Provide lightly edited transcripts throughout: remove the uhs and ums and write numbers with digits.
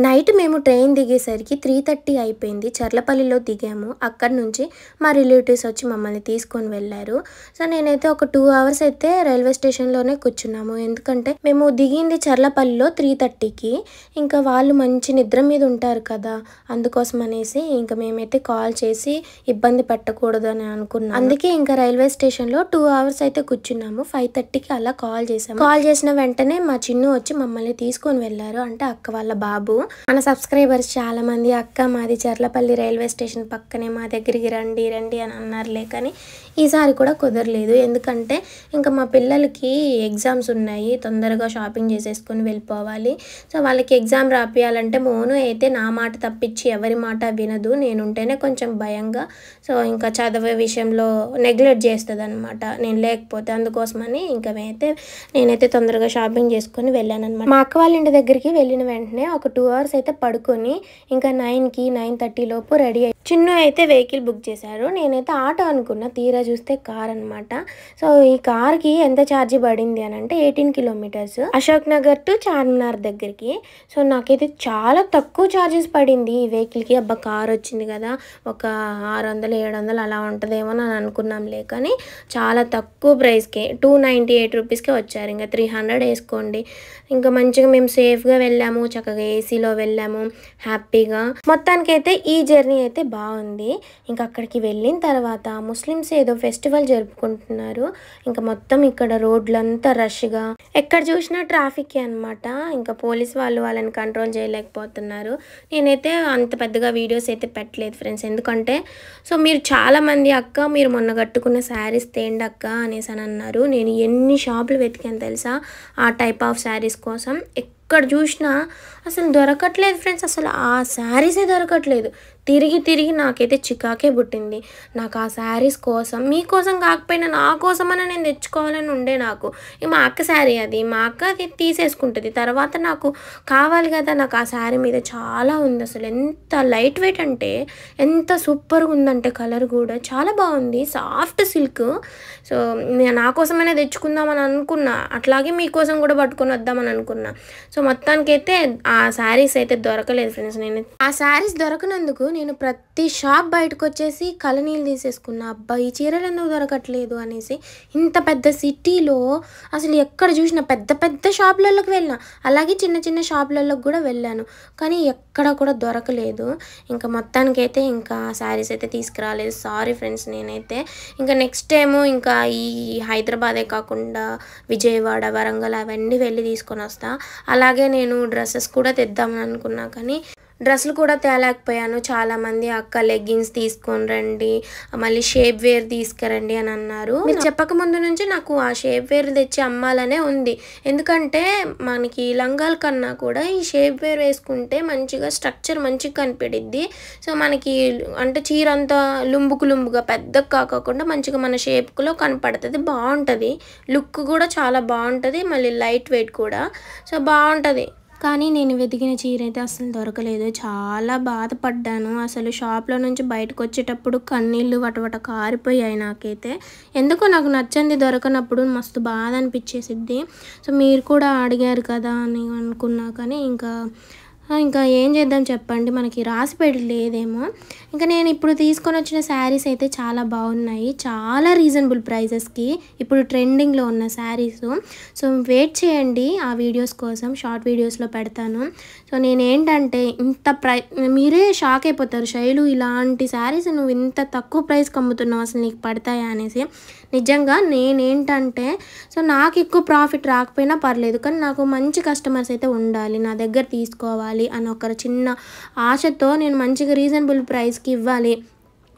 Night మేము train దిగేసరికి 3:30 అయిపోయింది. చర్లపల్లిలో దిగాము. అక్కడి నుంచి మా రిలేటివ్స్ వచ్చి మమ్మల్ని తీసుకొని వెళ్ళారు. సో నేనైతే ఒక 2 అవర్స్ అయితే రైల్వే స్టేషన్‌లోనే కూర్చున్నాము. ఎందుకంటే మేము దిగింది చర్లపల్లిలో 3:30కి. ఇంకా వాళ్ళు మంచి నిద్ర మీద ఉంటారు కదా! అందుకోసం అనేసి ఇంకా మేమైతే కాల్ చేసి ఇబ్బంది పెట్టకూడదని అనుకున్నాము. అందుకే ఇంకా రైల్వే స్టేషన్‌లో 2 అవర్స్ అయితే కూర్చున్నాము. 5:30కి అలా కాల్ చేసాము. కాల్ చేసిన వెంటనే మా చిన్ను వచ్చి మమ్మల్ని తీసుకొని వెళ్ళారు. అంటే అక్క వాళ్ళ బాబు. మన సబ్స్క్రైబర్స్ చాలా మంది అక్క మాది చర్లపల్లి రైల్వే స్టేషన్ పక్కనే మా దగ్గరికి రండి రండి అని అన్నారులే, కానీ ఈసారి కూడా కుదరలేదు. ఎందుకంటే ఇంకా మా పిల్లలకి ఎగ్జామ్స్ ఉన్నాయి, తొందరగా షాపింగ్ చేసేసుకొని వెళ్ళిపోవాలి. సో వాళ్ళకి ఎగ్జామ్ రాపియాలంటే మోను అయితే నా మాట తప్పించి ఎవరి మాట వినదు. నేనుంటేనే కొంచెం భయంగా, సో ఇంకా చదివే విషయంలో నెగ్లెక్ట్ చేస్తుంది అనమాట నేను లేకపోతే. అందుకోసమని ఇంకా నేనైతే తొందరగా షాపింగ్ చేసుకొని వెళ్ళాను అనమాట. మా అక్క వాళ్ళ ఇంటి దగ్గరికి వెళ్ళిన వెంటనే ఒక 2 అవర్స్ అయితే పడుకొని ఇంకా 9కి 9:30 లోపు రెడీ అయ్యి చిన్ను అయితే వెహికల్ బుక్ చేశారు. నేనైతే ఆటో అనుకున్నా, తీరా చూస్తే కార్ అనమాట. సో ఈ కార్కి ఎంత ఛార్జీ పడింది అని అంటే 18 కిలోమీటర్స్ అశోక్ నగర్ టు చార్మినార్ దగ్గరికి. సో నాకైతే చాలా తక్కువ ఛార్జెస్ పడింది ఈ వెహికల్కి. అబ్బా కార్ వచ్చింది కదా, ఒక 600-700 అలా ఉంటుందేమో అని అనుకున్నాంలే, కానీ చాలా తక్కువ ప్రైస్కి 298 రూపీస్కే వచ్చారు. ఇంకా 300 వేసుకోండి. ఇంకా మంచిగా మేము సేఫ్గా వెళ్ళాము, చక్కగా ఏసీలో వెళ్ళాము హ్యాపీగా. మొత్తానికైతే ఈ జర్నీ అయితే బాగుంది. ఇంకా అక్కడికి వెళ్ళిన తర్వాత ముస్లిమ్స్ ఏదో ఫెస్టివల్ జరుపుకుంటున్నారు. ఇంకా మొత్తం ఇక్కడ రోడ్లంతా రష్గా, ఎక్కడ చూసినా ట్రాఫిక్ అనమాట. ఇంకా పోలీస్ వాళ్ళని కంట్రోల్ చేయలేకపోతున్నారు. నేనైతే అంత పెద్దగా వీడియోస్ అయితే పెట్టలేదు ఫ్రెండ్స్, ఎందుకంటే సో మీరు చాలామంది అక్క మీరు మొన్న కట్టుకున్న శారీస్ తేండి అక్క అనేసి అని అన్నారు. నేను ఎన్ని షాపులు వెతికాను తెలుసా ఆ టైప్ ఆఫ్ శారీస్ కోసం. ఎక్కడ చూసినా అసలు దొరకట్లేదు ఫ్రెండ్స్, అసలు ఆ శారీసే దొరకట్లేదు. తిరిగి నాకైతే చికాకే పుట్టింది. నాకు ఆ శారీస్ కోసం, మీకోసం కాకపోయినా నా కోసమైనా నేను తెచ్చుకోవాలని ఉండే నాకు. మా అక్క శారీ అది, మా అక్క అది తీసేసుకుంటుంది తర్వాత, నాకు కావాలి కదా. నాకు ఆ శారీ మీద చాలా ఉంది. అసలు ఎంత లైట్ వెయిట్ అంటే ఎంత సూపర్గా ఉందంటే కలర్ కూడా చాలా బాగుంది, సాఫ్ట్ సిల్క్. సో నేను నా కోసమైనా తెచ్చుకుందామని అనుకున్నా, అట్లాగే మీకోసం కూడా పట్టుకొని వద్దామని అనుకున్నా. సో మొత్తానికైతే ఆ శారీస్ అయితే దొరకలేదు ఫ్రెండ్స్. నేను ఆ శారీస్ దొరకనందుకు నేను ప్రతి షాప్ బయటకు వచ్చేసి కళ్ళనీళ్ళు తీసేసుకున్నా. అబ్బా ఈ చీరలు ఎందుకు దొరకట్లేదు అనేసి. ఇంత పెద్ద సిటీలో అసలు ఎక్కడ చూసినా పెద్ద షాపులలోకి వెళ్ళినా, అలాగే చిన్న షాపులలోకి కూడా వెళ్ళాను, కానీ ఎక్కడ కూడా దొరకలేదు. ఇంకా మొత్తానికైతే ఇంకా శారీస్ అయితే తీసుకురాలేదు. Sorry friends. నేనైతే ఇంకా నెక్స్ట్ టైము ఇంకా ఈ హైదరాబాదే కాకుండా విజయవాడ, వరంగల్ అవన్నీ వెళ్ళి తీసుకొని వస్తా. అలాగే నేను డ్రెస్సెస్ కూడా తెద్దామని అనుకున్నా, కానీ డ్రెస్సులు కూడా తేలేకపోయాను. చాలామంది అక్క లెగ్గిన్స్ తీసుకొని రండి, మళ్ళీ షేప్ వేర్ తీసుకురండి అని అన్నారు. మీరు చెప్పక ముందు నుంచి నాకు ఆ షేప్ వేర్ తెచ్చి అమ్మాలనే ఉంది. ఎందుకంటే మనకి లంగాల కన్నా కూడా ఈ షేప్ వేర్ వేసుకుంటే మంచిగా స్ట్రక్చర్ మంచిగా కనిపెడిద్ది. సో మనకి అంటే చీర అంతా లుంబుగా పెద్దగా కాకుండా మంచిగా మన షేప్లో కనపడుతుంది, బాగుంటుంది. లుక్ కూడా చాలా బాగుంటుంది, మళ్ళీ లైట్ వెయిట్ కూడా. సో బాగుంటుంది. కానీ నేను వెతికిన చీర అయితే అసలు దొరకలేదు. చాలా బాధపడ్డాను. అసలు షాప్లో నుంచి బయటకు వచ్చేటప్పుడు కన్నీళ్ళు వటవట కారిపోయాయి నాకైతే. ఎందుకో నాకు నచ్చంది దొరకనప్పుడు మస్తు బాధ అనిపించేసిద్ది. సో మీరు కూడా అడిగారు కదా అని అనుకున్నా, కానీ ఇంకా ఏం చేద్దాం చెప్పండి, మనకి రాసిపెట్టి లేదేమో. ఇంకా నేను ఇప్పుడు తీసుకొని వచ్చిన శారీస్ అయితే చాలా బాగున్నాయి, చాలా రీజనబుల్ ప్రైజెస్కి, ఇప్పుడు ట్రెండింగ్లో ఉన్న శారీస్. సో వెయిట్ చేయండి ఆ వీడియోస్ కోసం, షార్ట్ వీడియోస్లో పెడతాను. సో నేనేంటంటే మీరే షాక్ అయిపోతారు, శైలు ఇలాంటి శారీస్ నువ్వు ఇంత తక్కువ ప్రైస్కి అమ్ముతున్నావు, అసలు నీకు పడతాయా అనేసి. నిజంగా నేనేంటంటే సో నాకు ఎక్కువ ప్రాఫిట్ రాకపోయినా పర్లేదు, కానీ నాకు మంచి కస్టమర్స్ అయితే ఉండాలి, నా దగ్గర తీసుకోవాలి అని ఒక చిన్న ఆశతో నేను మంచిగా రీజనబుల్ ప్రైస్కి ఇవ్వాలి,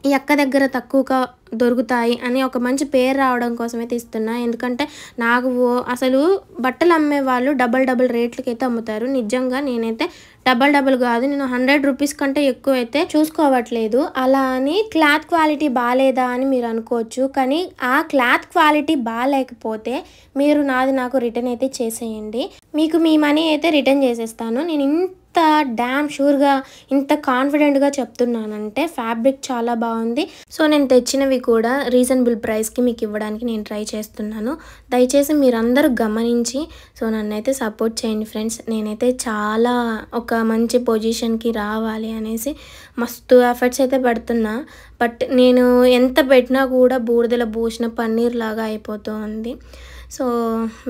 ఈ అక్క దగ్గర తక్కువగా దొరుకుతాయి అని ఒక మంచి పేరు రావడం కోసమైతే ఇస్తున్నా. ఎందుకంటే నాకు అసలు బట్టలు అమ్మే వాళ్ళు డబల్ రేట్లకి అయితే అమ్ముతారు. నిజంగా నేనైతే డబల్ కాదు, నేను 100 రూపీస్ కంటే ఎక్కువ అయితే చూసుకోవట్లేదు. అలా అని క్లాత్ క్వాలిటీ బాగాలేదా అని మీరు అనుకోవచ్చు, కానీ ఆ క్లాత్ క్వాలిటీ బాగాలేకపోతే మీరు నాకు రిటర్న్ అయితే చేసేయండి, మీకు మీ మనీ అయితే రిటర్న్ చేసేస్తాను. నేను ఇంత డామ్ షూర్‌గా ఇంత కాన్ఫిడెంట్‌గా చెప్తున్నానంటే ఫ్యాబ్రిక్ చాలా బాగుంది. సో, నేను తెచ్చినవి కూడా రీజనబుల్ ప్రైస్‌కి మీకు ఇవ్వడానికి నేను ట్రై చేస్తున్నాను. దయచేసి మీరందరూ గమనించి సో, నన్నైతే సపోర్ట్ చేయండి ఫ్రెండ్స్. నేనైతే చాలా ఒక మంచి పొజిషన్‌కి రావాలి అనేసి మస్తు ఎఫర్ట్స్ అయితే పెడుతున్నా. బట్ నేను ఎంత పెట్టినా కూడా బూడిదలో పోసిన పన్నీర్‌లాగా అయిపోతూ ఉంది. సో,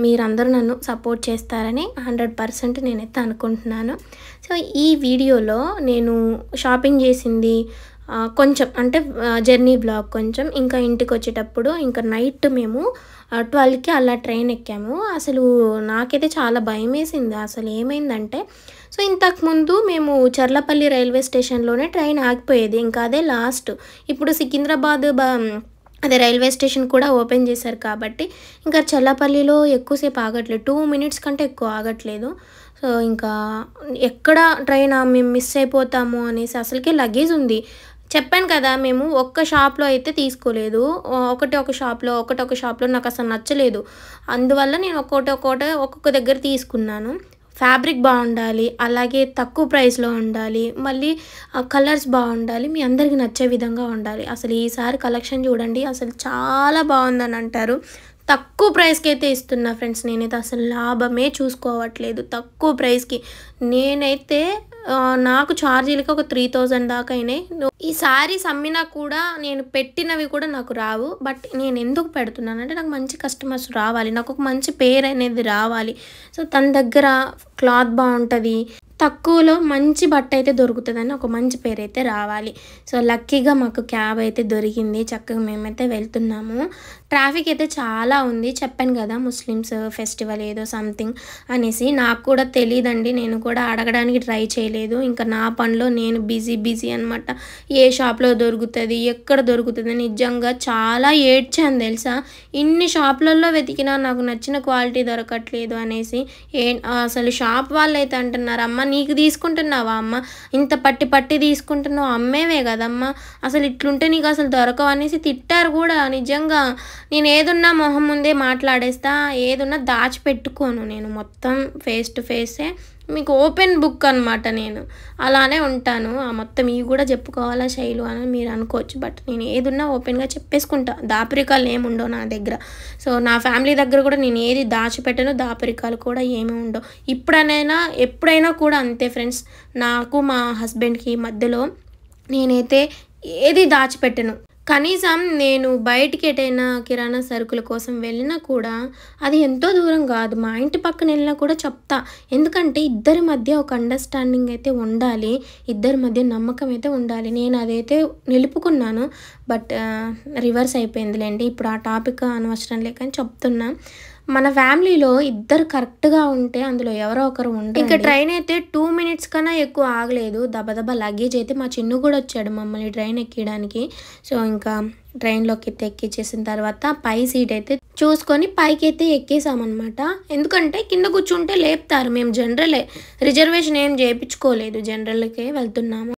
మీరందరూ నన్ను సపోర్ట్ చేస్తారని 100% నేనైతే అనుకుంటున్నాను. సో, ఈ వీడియోలో నేను షాపింగ్ చేసింది కొంచెం అంటే జర్నీ బ్లాగ్ కొంచెం, ఇంకా ఇంటికొచ్చేటప్పుడు ఇంకా నైట్ మేము 12కి అలా ట్రైన్ ఎక్కాము. అసలు నాకైతే చాలా భయమేసింది. అసలు ఏమైందంటే సో, ఇంతకుముందు మేము చర్లపల్లి రైల్వే స్టేషన్‌లోనే ట్రైన్ ఆగిపోయేది. ఇంకా అదే లాస్ట్. ఇప్పుడు సికింద్రాబాద్ అదే రైల్వే స్టేషన్ కూడా ఓపెన్ చేశారు కాబట్టి ఇంకా చర్లపల్లిలో ఎక్కువసేపు ఆగట్లేదు. 2 మినిట్స్ కంటే ఎక్కువ ఆగట్లేదు. సో, ఇంకా ఎక్కడ ట్రైన్ మేము మిస్ అయిపోతాము అనేసి అసలుకే లగేజ్ ఉంది. చెప్పాను కదా! మేము ఒక్క షాప్‌లో అయితే తీసుకోలేదు. ఒక షాప్‌లో నాకసలు నచ్చలేదు. అందువల్ల నేను ఒక్కొక్క దగ్గర తీసుకున్నాను. ఫ్యాబ్రిక్ బాగుండాలి, అలాగే తక్కువ ప్రైస్‌లో ఉండాలి, మళ్ళీ కలర్స్ బాగుండాలి, మీ అందరికి నచ్చే విధంగా ఉండాలి. అసలు ఈసారి కలెక్షన్ చూడండి, అసలు చాలా బాగుందని అంటారు. తక్కువ ప్రైస్‌కి అయితే ఇస్తున్నా ఫ్రెండ్స్. నేనైతే అసలు లాభమే చూసుకోవట్లేదు. తక్కువ ప్రైస్‌కి నేనైతే నాకు ఛార్జీలకి ఒక 3000 దాకా అయినాయి. ఈ శారీస్ అమ్మినా కూడా నేను పెట్టినవి కూడా నాకు రావు. బట్ నేను ఎందుకు పెడుతున్నానంటే నాకు మంచి కస్టమర్స్ రావాలి, నాకు ఒక మంచి పేరు అనేది రావాలి. సో, తన దగ్గర క్లాత్ బాగుంటుంది, తక్కువలో మంచి బట్ట అయితే దొరుకుతుందని ఒక మంచి పేరు అయితే రావాలి. సో, లక్కీగా మాకు క్యాబ్ అయితే దొరికింది. చక్కగా మేమైతే వెళ్తున్నాము. ట్రాఫిక్ అయితే చాలా ఉంది. చెప్పాను కదా ముస్లిమ్స్ ఫెస్టివల్ ఏదో సంథింగ్ అనేసి. నాకు కూడా తెలీదండి. నేను కూడా అడగడానికి ట్రై చేయలేదు. ఇంకా నా పనిలో నేను బిజీ అనమాట. ఏ షాప్లో దొరుకుతుంది, ఎక్కడ దొరుకుతుంది, నిజంగా చాలా ఏడ్చాను తెలుసా. ఇన్ని షాపులలో వెతికినా నాకు నచ్చిన క్వాలిటీ దొరకట్లేదు అనేసి. అసలు షాప్ వాళ్ళు అయితే అంటున్నారు, అమ్మ నీకు తీసుకుంటున్నావా అమ్మ, ఇంత పట్టి తీసుకుంటున్నావు, అమ్మేవే కదమ్మా, అసలు ఇట్లుంటే నీకు అసలు దొరకవు అనేసి తిట్టారు కూడా. నిజంగా నేను ఏదున్నా మొహం ముందే మాట్లాడేస్తా, ఏదున్నా దాచిపెట్టుకోను. నేను మొత్తం ఫేస్ టు ఫేసే, మీకు ఓపెన్ బుక్ అనమాట. నేను అలానే ఉంటాను. మొత్తం ఇవి కూడా చెప్పుకోవాలా శైలు అని మీరు అనుకోవచ్చు. బట్ నేను ఏదున్నా ఓపెన్గా చెప్పేసుకుంటా. దాపరికాలు ఏమి ఉండవు నా దగ్గర. సో, నా ఫ్యామిలీ దగ్గర కూడా నేను ఏది దాచిపెట్టను, దాపరికాలు కూడా ఏమీ ఉండవు. ఎప్పుడైనా కూడా అంతే ఫ్రెండ్స్. నాకు మా హస్బెండ్కి మధ్యలో నేనైతే ఏది దాచిపెట్టను. కనీసం నేను బయటికి ఎటైనా కిరాణా సరుకుల కోసం వెళ్ళినా కూడా అది ఎంతో దూరం కాదు, మా ఇంటి పక్కన వెళ్ళినా కూడా చెప్తా. ఎందుకంటే ఇద్దరి మధ్య ఒక అండర్స్టాండింగ్ అయితే ఉండాలి, ఇద్దరి మధ్య నమ్మకం అయితే ఉండాలి. నేను అదైతే నిలుపుకున్నాను. But reverse అయిపోయిందిలేండి. ఇప్పుడు ఆ టాపిక్ అనవసరం లేకని చెప్తున్నా. మన ఫ్యామిలీలో ఇద్దరు కరెక్ట్గా ఉంటే అందులో ఎవరో ఒకరు ఉంటారు. ఇంకా ట్రైన్ అయితే 2 మినిట్స్ కన్నా ఎక్కువ ఆగలేదు. దబదబా లగేజ్ అయితే మా చిన్ను కూడా వచ్చాడు మమ్మల్ని ట్రైన్ ఎక్కడానికి. సో, ఇంకా ట్రైన్లోకి అయితే ఎక్కించేసిన తర్వాత పై సీట్ అయితే చూసుకొని పైకి అయితే ఎక్కేసామన్నమాట. ఎందుకంటే కింద కూర్చుంటే లేపుతారు. మేము రిజర్వేషన్ ఏం చేయించుకోలేదు, జనరల్కే వెళ్తున్నాము.